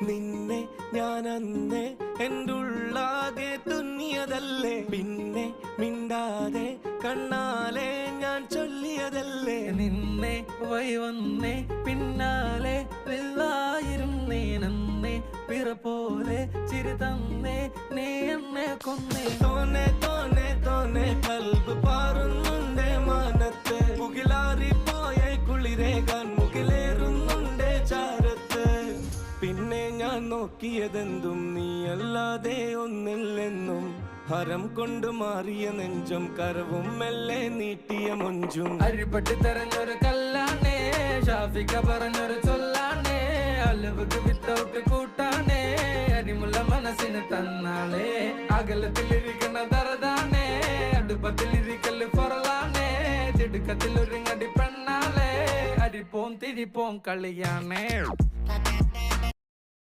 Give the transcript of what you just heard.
നിന്നെ ഞാൻ അന്നേ എൻ്റെ ഉള്ളാകെ തുന്നിയതല്ലേ പിന്നെ മിണ്ടാതെ കണ്ണാലെ ഞാൻ ചൊല്ലിയതല്ലേ നിന്നെ വന്നേ പിന്നാലെ വെള്ളായിരുന്നേ നന്നേ പിറ പോലെ ചിരി തന്നേ നീ എന്നെ കൊന്നേ തോന്നെ തോന്നെ തോന്നെ കൽബ് പാറുന്നുണ്ട് മാനത്ത് മുകിലാറിപ്പോയ കുളിരേകാൻ മുകിലേറുന്നുണ്ട് ചാരത്ത് പിന്നെ ഞാൻ നോക്കിയതെന്തും നീയല്ലാതെ ഒന്നില്ലെന്നും ഹരം കൊണ്ട് മാറിയ നെഞ്ചും കരവും മെല്ലെ നീട്ടിയ മൊഞ്ചും അരിപ്പട്ടി തെരഞ്ഞൊരു കല്ലാണേ ഷാഫിക്ക പറഞ്ഞൊരു ചൊല്ലാണേ അലവുക്ക് വിത്തൗട്ട് കൂട്ടാണേ അരിമുള്ള മനസ്സിന് തന്നാളേ അകലത്തിലിരിക്കണ ദറതാണേ അടുപ്പത്തിലിരിക്കല് പൊറലാണേ തിടുക്കത്തിൽ ഒരുങ്ങടി പെണ്ണാളേ അരിപ്പോം തിരിപ്പോം കളിയാണേ